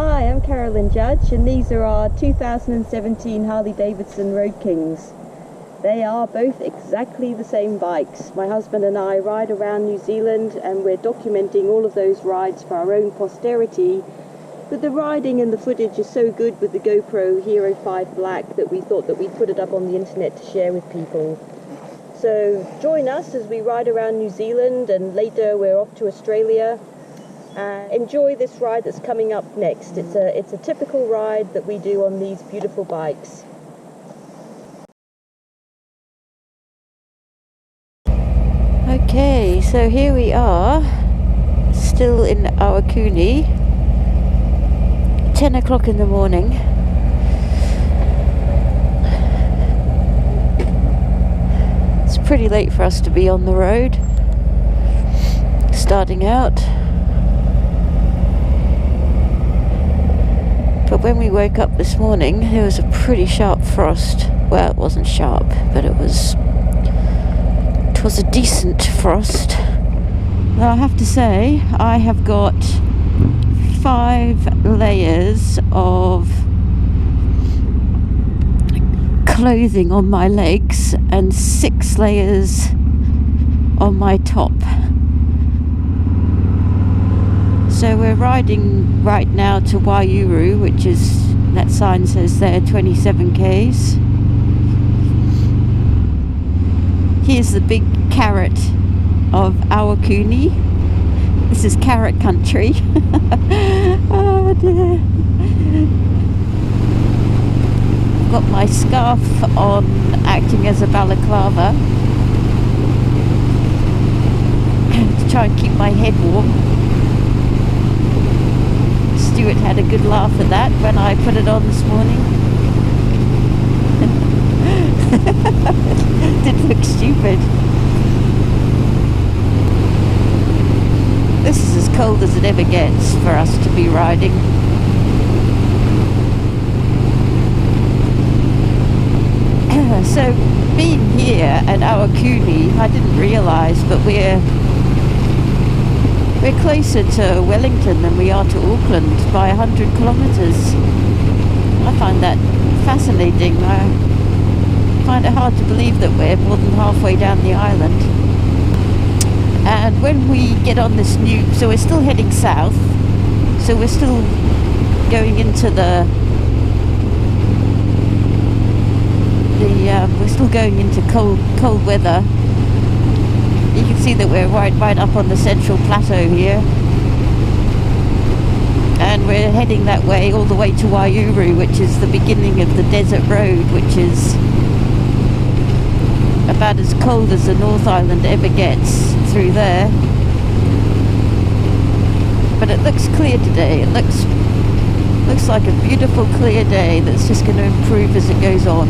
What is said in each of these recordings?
Hi, I'm Carolyn Judge, and these are our 2017 Harley Davidson Road Kings. They are both exactly the same bikes. My husband and I ride around New Zealand, and we're documenting all of those rides for our own posterity. But the riding and the footage is so good with the GoPro Hero 5 Black that we thought that we'd put it up on the internet to share with people. So join us as we ride around New Zealand, and later we're off to Australia. Enjoy this ride that's coming up next. It's a typical ride that we do on these beautiful bikes. Okay, so here we are, still in Awakuni, 10 o'clock in the morning. It's pretty late for us to be on the road, starting out. But when we woke up this morning, there was a pretty sharp frost. Well, it wasn't sharp, but it was a decent frost. Now I have to say, I have got 5 layers of clothing on my legs and 6 layers on my top. So we're riding right now to Waihuru, which is, that sign says there, 27 k's. Here's the big carrot of Awakuni. This is carrot country. Oh dear. I've got my scarf on, acting as a balaclava to try and keep my head warm. Stuart had a good laugh at that when I put it on this morning. Did look stupid. This is as cold as it ever gets for us to be riding. So being here at Awakuni, I didn't realise, but we're closer to Wellington than we are to Auckland by 100 kilometres. I find that fascinating. I find it hard to believe that we're more than halfway down the island. And when we get on this new, so we're still heading south, so we're still going into we're still going into cold weather. You can see that we're right up on the central plateau here, and we're heading that way all the way to Waihuru, which is the beginning of the desert road, which is about as cold as the North Island ever gets through there. But it looks clear today. It looks like a beautiful clear day that's just going to improve as it goes on.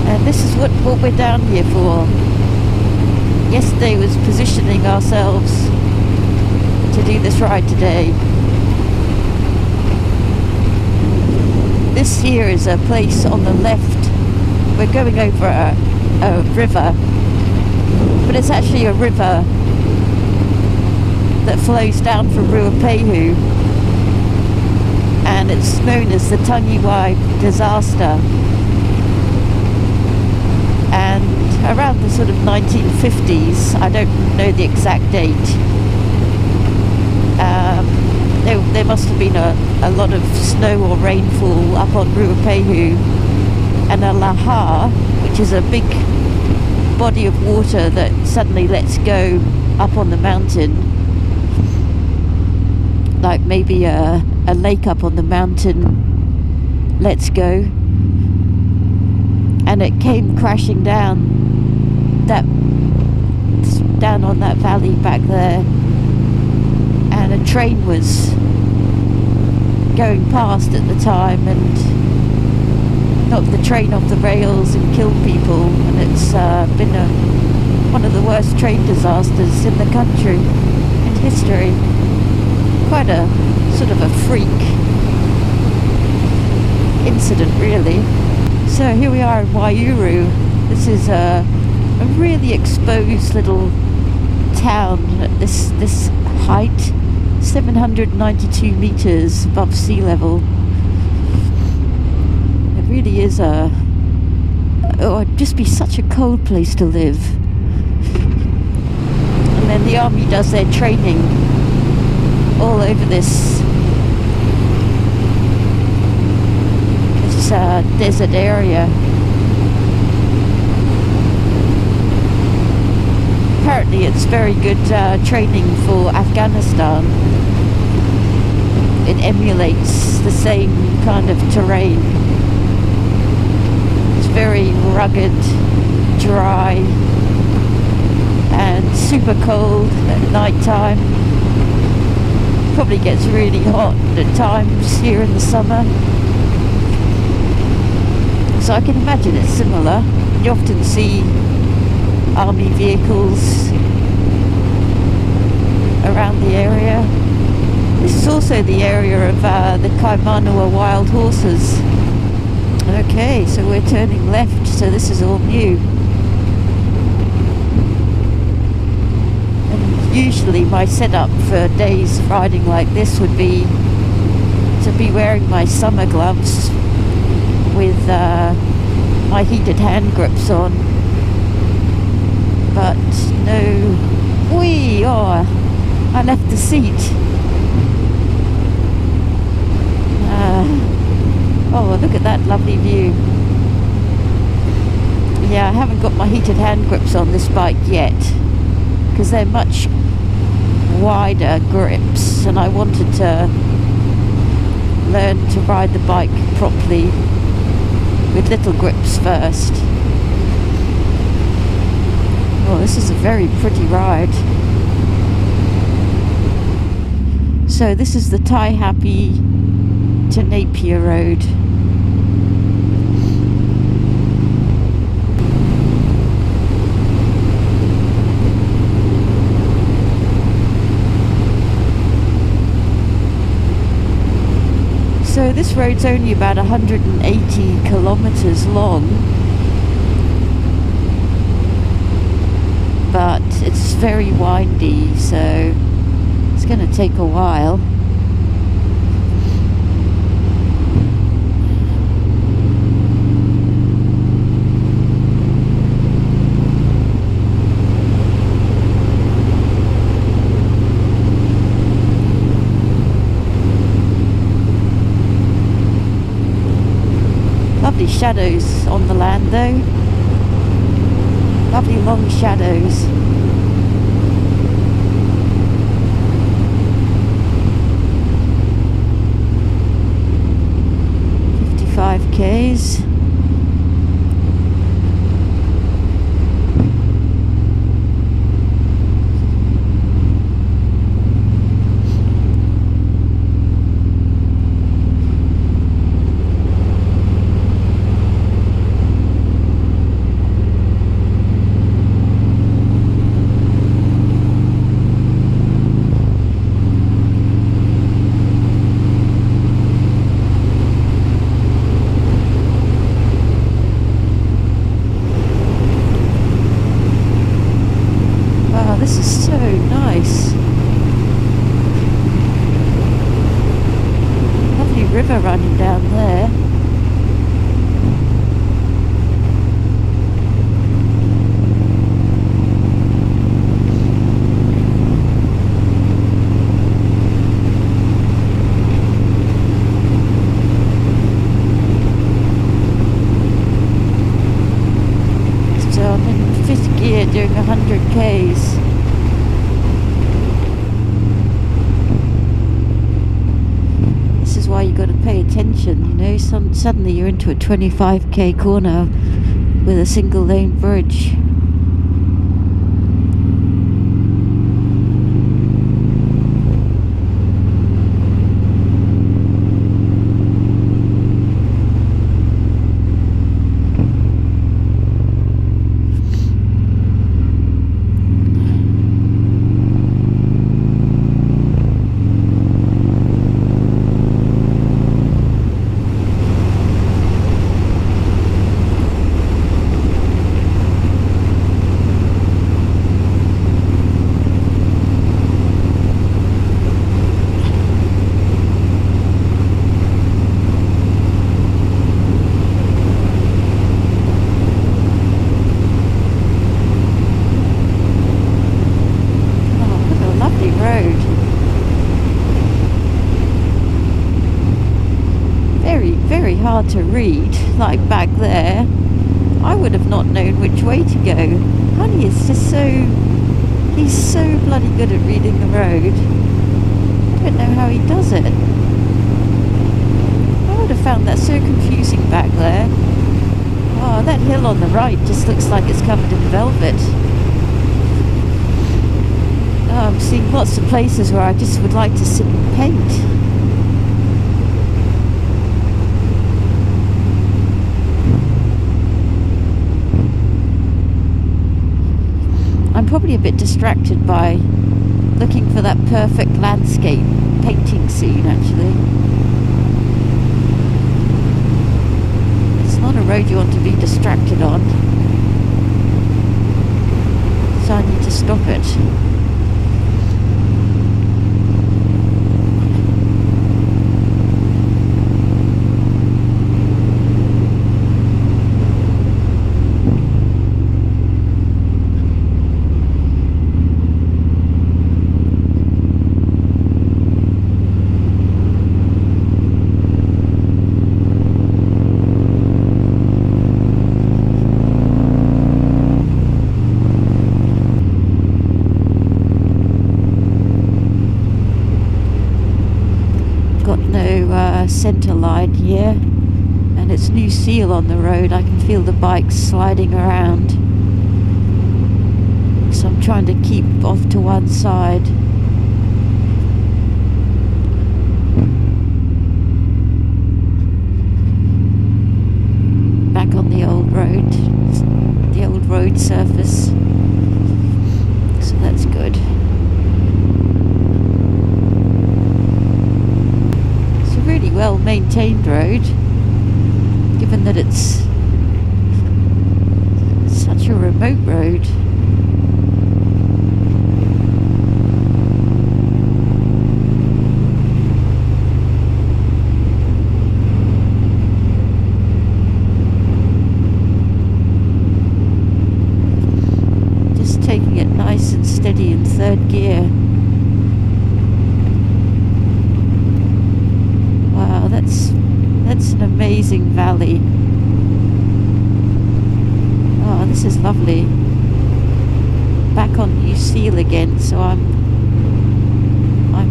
And this is what we're down here for. Yesterday was positioning ourselves to do this ride today. This here is a place on the left. We're going over a river, but it's actually a river that flows down from Ruapehu, and it's known as the Tangiwai disaster. And around the sort of 1950s, I don't know the exact date, there must have been a lot of snow or rainfall up on Ruapehu, and a laha, which is a big body of water that suddenly lets go up on the mountain, like maybe a lake up on the mountain lets go, and it came crashing down on that valley back there, and a train was going past at the time and knocked the train off the rails and killed people, and it's been one of the worst train disasters in the country in history. Quite a sort of a freak incident, really. So here we are in Waihuru. This is a really exposed little town at this height, 792 meters above sea level. It really is it'd just be such a cold place to live. And then the army does their training all over this desert area. Apparently it's very good training for Afghanistan. It emulates the same kind of terrain. It's very rugged, dry, and super cold at night time. Probably gets really hot at times here in the summer. So I can imagine it's similar. You often see army vehicles around the area. This is also the area of the Kaimanawa wild horses. Okay, so we're turning left, so this is all new. And usually my setup for days riding like this would be to be wearing my summer gloves with my heated hand grips on, but no. I left the seat. Oh, look at that lovely view. Yeah, I haven't got my heated hand grips on this bike yet because they're much wider grips, and I wanted to learn to ride the bike properly with little grips first. Oh, this is a very pretty ride. So this is the Taihape to Napier Road. So this road's only about 180 kilometers long, but it's very windy, so it's going to take a while. Lovely shadows on the land though. Lovely long shadows. K's. This is so nice. Lovely river running down there. So I'm in fifth gear doing 100 Ks. Why you got to pay attention, you know. Suddenly you're into a 25k corner with a single lane bridge. hard to read, like back there, I would have not known which way to go. Honey is just he's so bloody good at reading the road. I don't know how he does it. I would have found that so confusing back there. Oh, that hill on the right just looks like it's covered in velvet. Oh, I'm seeing lots of places where I just would like to sit and paint. I'm probably a bit distracted by looking for that perfect landscape painting scene, actually. It's not a road you want to be distracted on, so I need to stop it. Centre line here, and it's new seal on the road. I can feel the bikes sliding around, so I'm trying to keep off to one side. Back on the old road surface, so that's good. Really well maintained road, given that it's such a remote road. Just taking it nice and steady in third gear. That's an amazing valley. Oh, this is lovely. Back on New Seal again, so I'm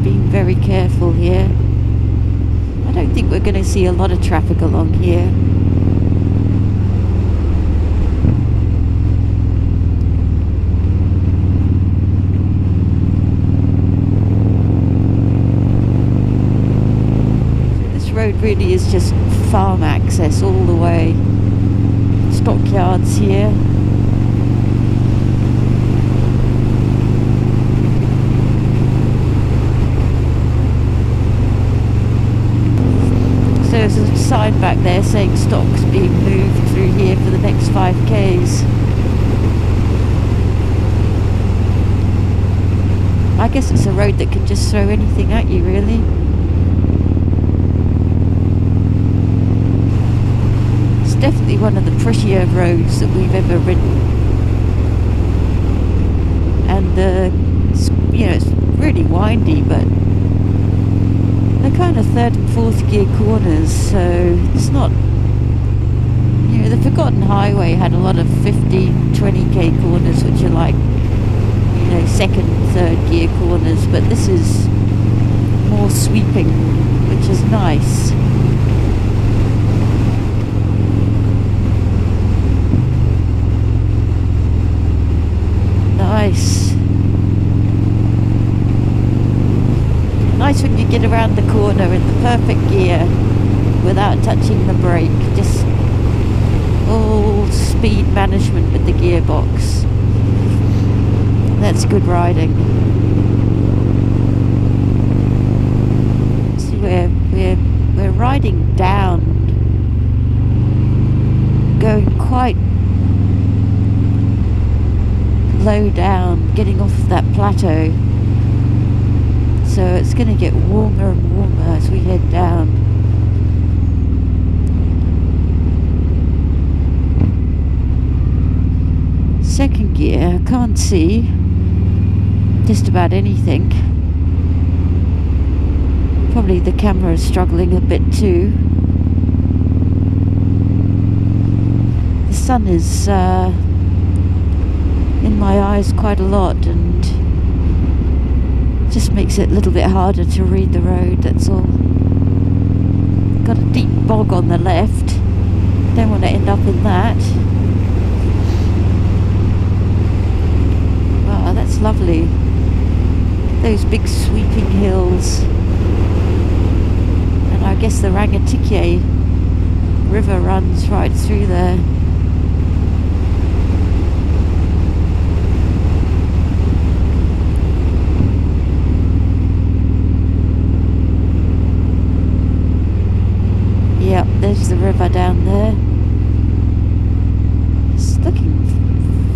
being very careful here. I don't think we're going to see a lot of traffic along here. Road really is just farm access all the way. Stockyards here. So there's a sign back there saying stock's being moved through here for the next 5Ks. I guess it's a road that can just throw anything at you, really. Definitely one of the prettier roads that we've ever ridden, and it's really windy, but they're kind of third and fourth gear corners, so it's not, the Forgotten Highway had a lot of 15, 20k corners, which are like, second, third gear corners, but this is more sweeping, which is nice. Nice when you get around the corner in the perfect gear without touching the brake. Just all speed management with the gearbox. That's good riding. See, we're riding down, going quite low down, getting off of that plateau, so it's going to get warmer and warmer as we head down. Second gear, I can't see just about anything. Probably the camera is struggling a bit too. sun is in my eyes quite a lot, and just makes it a little bit harder to read the road, that's all. Got a deep bog on the left, don't want to end up in that. Wow, that's lovely. Those big sweeping hills. And I guess the Rangitikei river runs right through there. Yep, there's the river down there. It's looking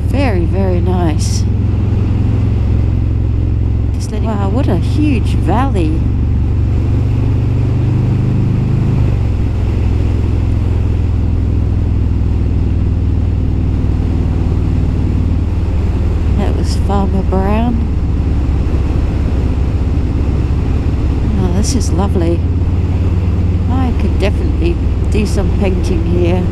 very, very nice. Wow, what a huge valley. That was Farmer Brown. Oh, this is lovely. I could definitely do some painting here.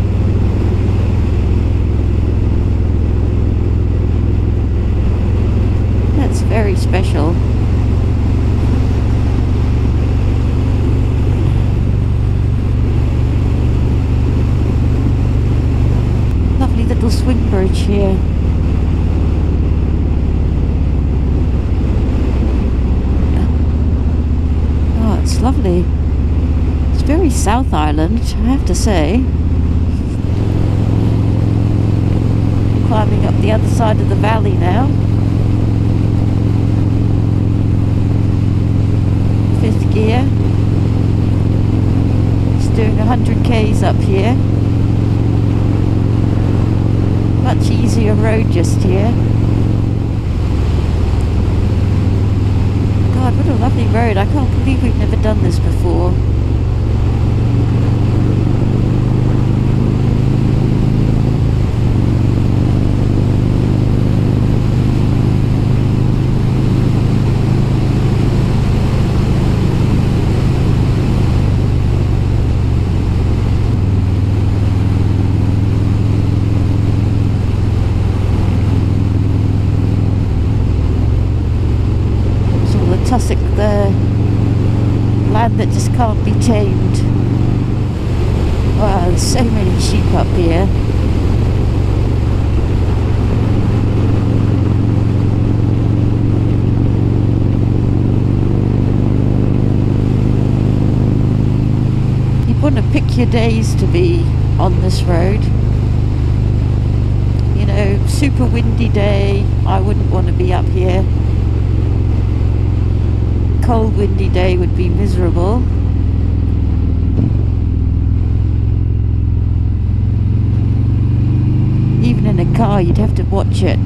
That's very special. Lovely little swing bridge here. Oh, it's lovely. It's very South Island, I have to say. Climbing up the other side of the valley now. 5th gear. It's doing 100 k's up here. Much easier road just here. God, what a lovely road. I can't believe we've never done this before. Tussock there, land that just can't be tamed. Wow, there's so many sheep up here. You want to pick your days to be on this road. You know, super windy day, I wouldn't want to be up here. Cold windy day would be miserable. Even in a car you'd have to watch it.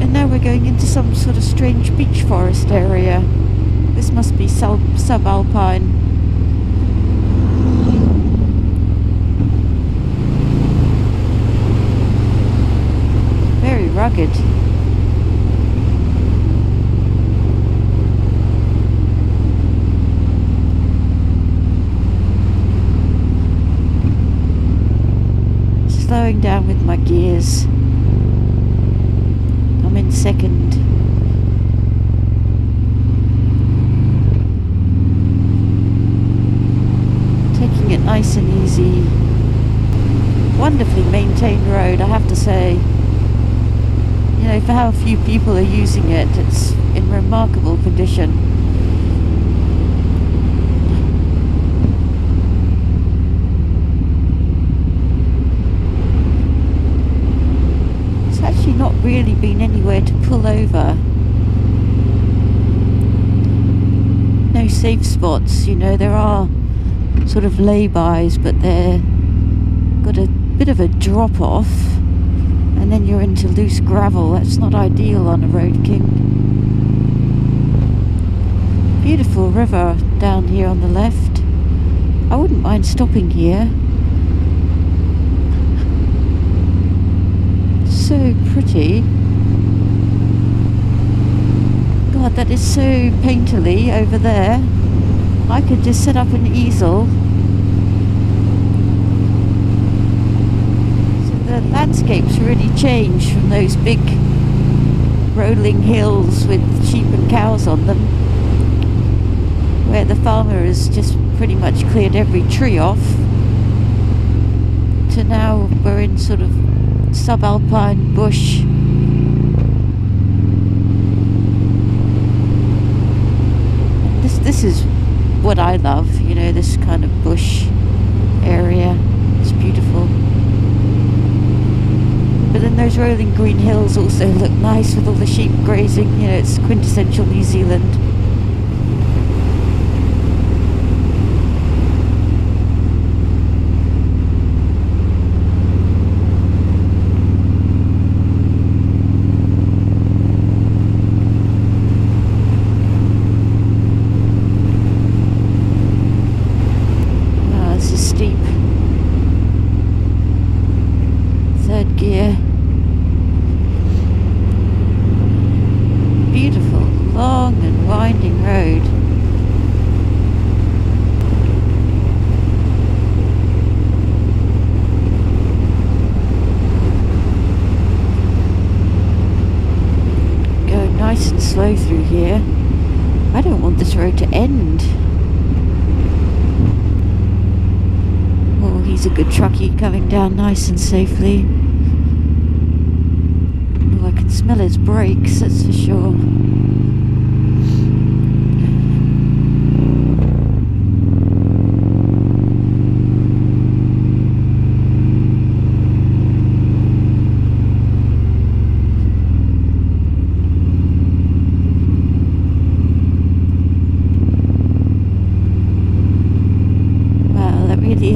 And now we're going into some sort of strange beech forest area. This must be subalpine. Very rugged. Slowing down with my gears. I'm in 2nd. Taking it nice and easy. Wonderfully maintained road, I have to say. You know, for how few people are using it, it's in remarkable condition. Not really been anywhere to pull over. No safe spots, you know, there are sort of lay-bys, but they're got a bit of a drop off, and then you're into loose gravel. That's not ideal on a Road King. Beautiful river down here on the left. I wouldn't mind stopping here. So pretty. God, that is so painterly over there. I could just set up an easel landscape's really changed from those big rolling hills with sheep and cows on them, where the farmer has just pretty much cleared every tree off, to now we're in sort of subalpine bush. This is what I love, you know, this kind of bush area. It's beautiful. But then those rolling green hills also look nice with all the sheep grazing. You know, it's quintessential New Zealand. Slow through here. I don't want this road to end. Oh, he's a good truckie coming down nice and safely. Oh, I can smell his brakes, that's for sure.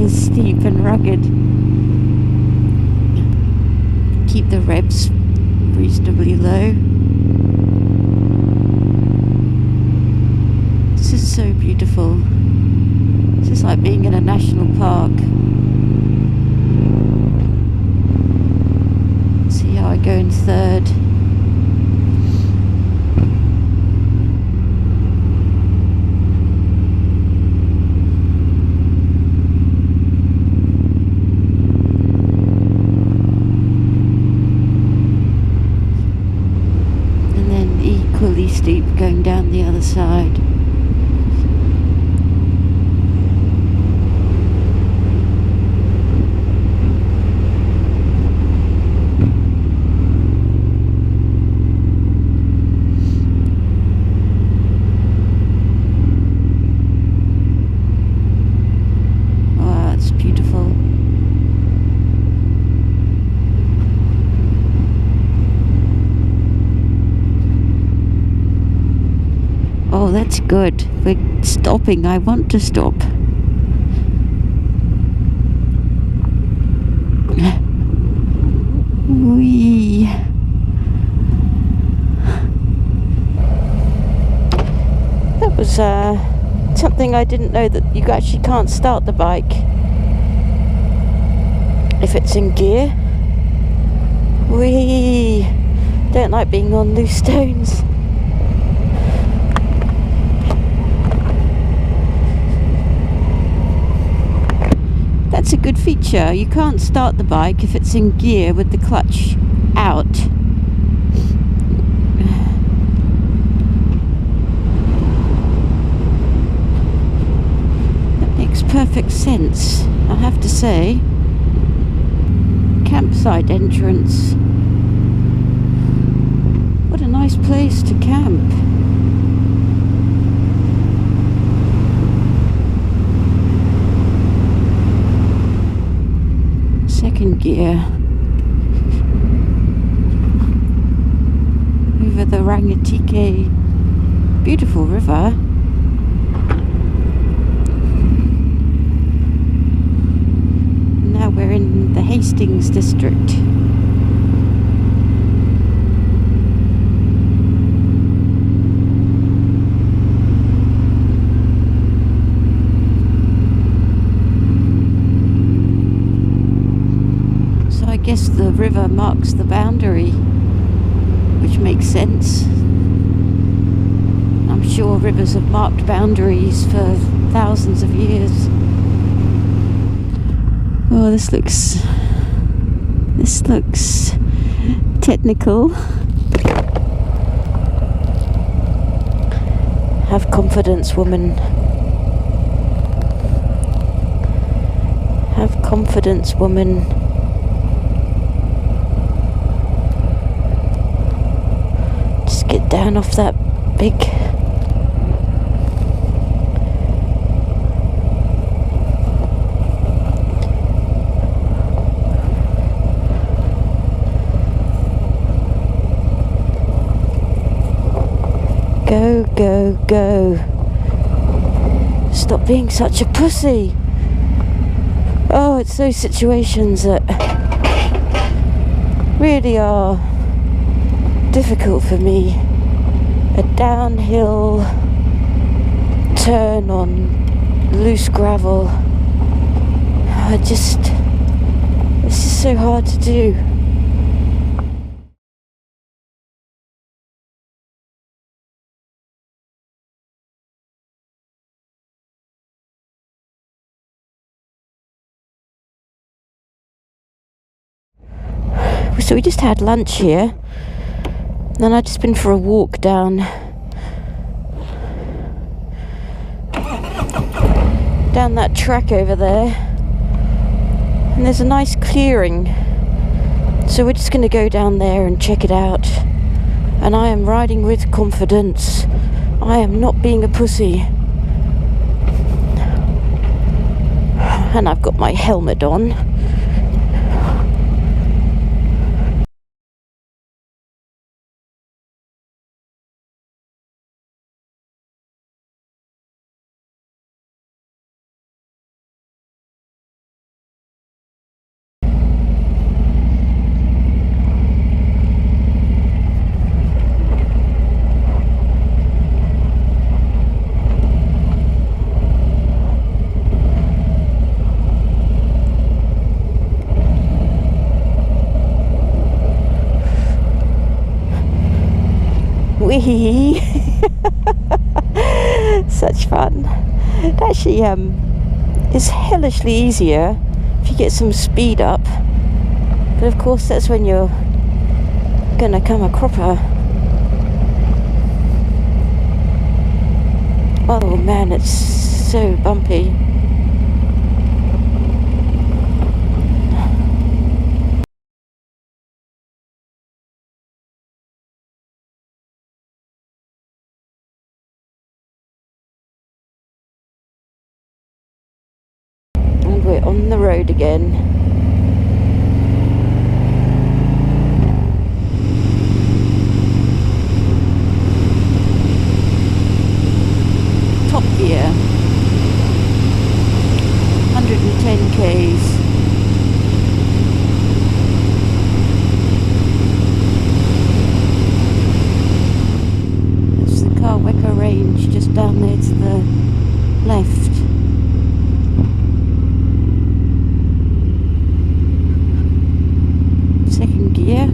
Steep and rugged. Keep the revs reasonably low. This is so beautiful. This is like being in a national park. See how I go in third. Steep going down the other side. Oh, it's beautiful. Oh, that's good. We're stopping. I want to stop. Whee. That was something I didn't know, that you actually can't start the bike if it's in gear. Whee. Don't like being on loose stones. That's a good feature. You can't start the bike if it's in gear with the clutch out. That makes perfect sense, I have to say. Campsite entrance. What a nice place to camp. Second gear. Over the Rangitikei. Beautiful river. Now we're in the Hastings district. I guess the river marks the boundary, which makes sense. I'm sure rivers have marked boundaries for thousands of years. Oh, this looks This looks technical. Have confidence, woman. Have confidence, woman. Just get down off that big... Go, go, go. Stop being such a pussy. Oh, it's those situations that really are difficult for me. A downhill turn on loose gravel. It's just so hard to do. So we just had lunch here, then I've just been for a walk down that track over there, and there's a nice clearing, so we're just going to go down there and check it out. And I am riding with confidence. I am not being a pussy, and I've got my helmet on. Wee! Such fun. It actually is hellishly easier if you get some speed up, but of course that's when you're gonna come a cropper. Oh man, it's so bumpy. We're on the road again. Top gear. 110 k's. That's the Carwecker range just down there to the left. Second gear.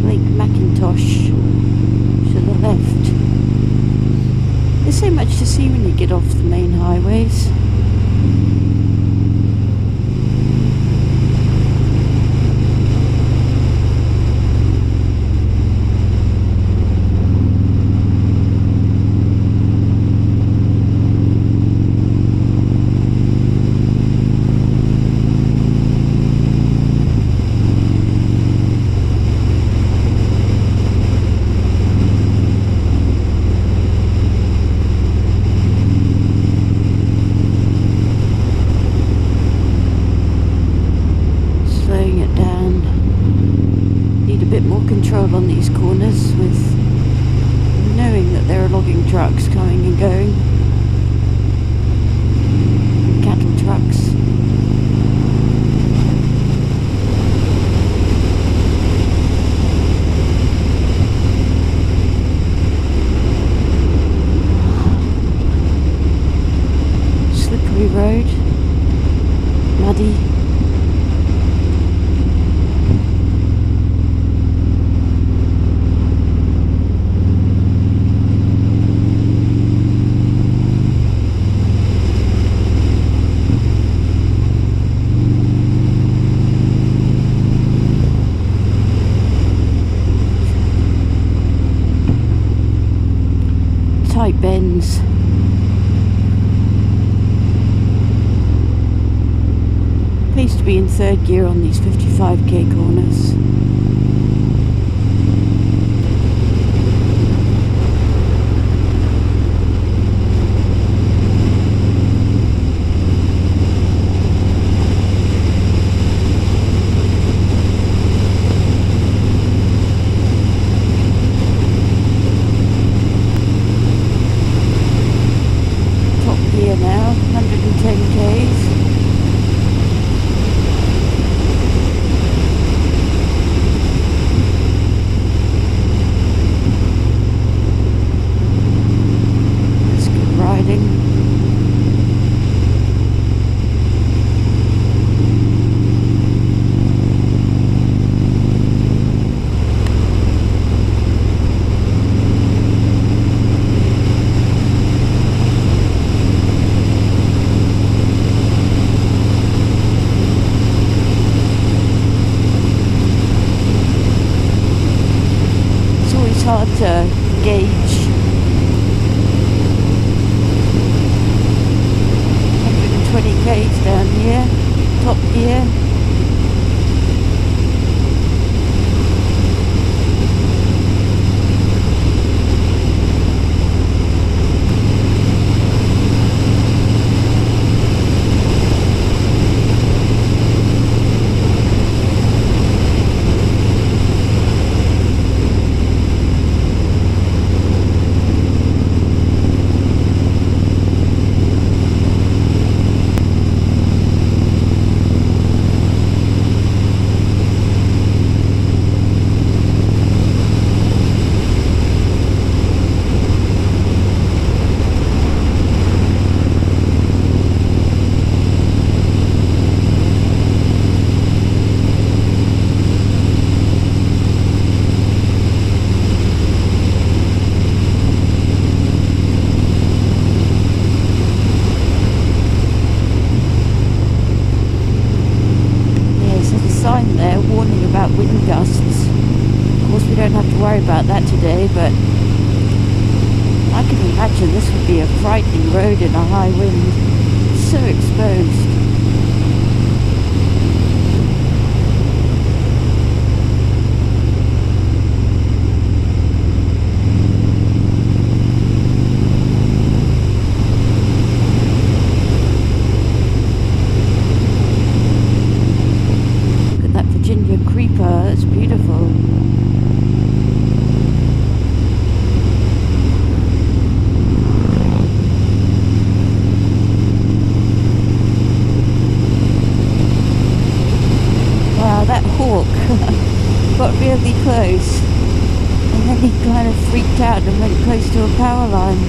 Lake Macintosh to the left. There's so much to see when you get off the main highways. Pays to be in third gear on these 55k corners. Now 110 k's. That's good riding. Hard to gauge. 120 k's down here, top gear. Sign there warning about wind gusts. Of course we don't have to worry about that today, but I can imagine this would be a frightening road in a high wind. So exposed. Creeper, it's beautiful. Wow, that hawk got really close and then he kind of freaked out and went close to a power line.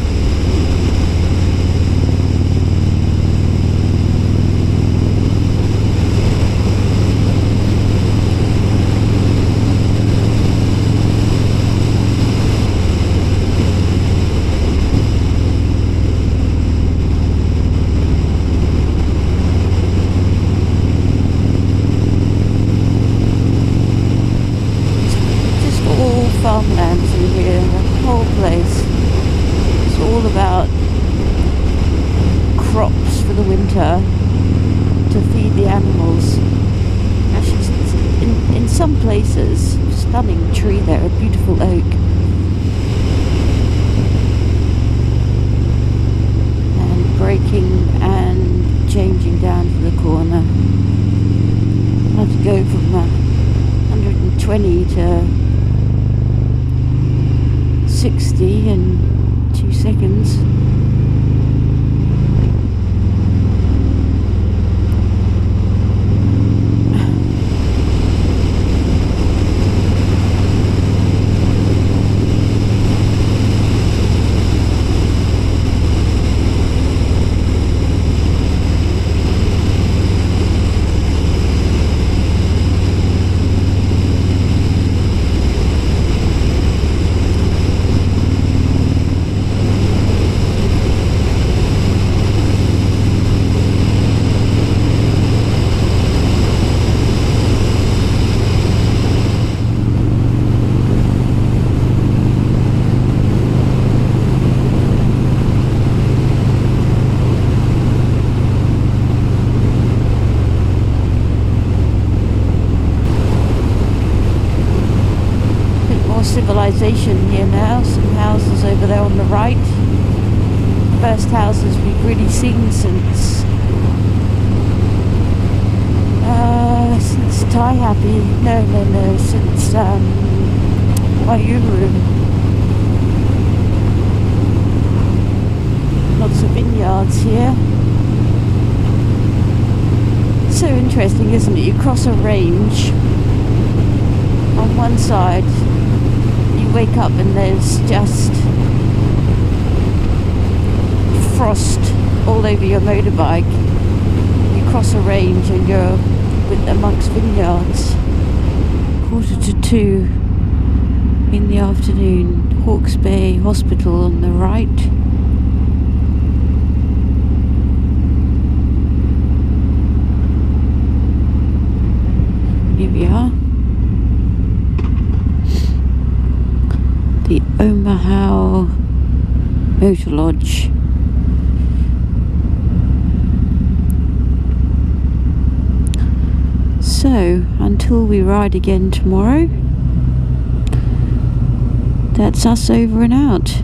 Farmlands in here, the whole place. It's all about crops for the winter to feed the animals. Actually, in some places, stunning tree there, a beautiful oak. And braking and changing down for the corner. I had to go from 120 to 60 in 2 seconds. station here now. Some houses over there on the right. First houses we've really seen since Taihape. No, since Waiyuru. Lots of vineyards here. So interesting, isn't it? You cross a range. On one side, you wake up and there's just frost all over your motorbike. You cross a range and you're amongst vineyards. 1:45 in the afternoon. Hawke's Bay Hospital on the right. Here we are. The Omaha Motor Lodge. So, until we ride again tomorrow, that's us over and out.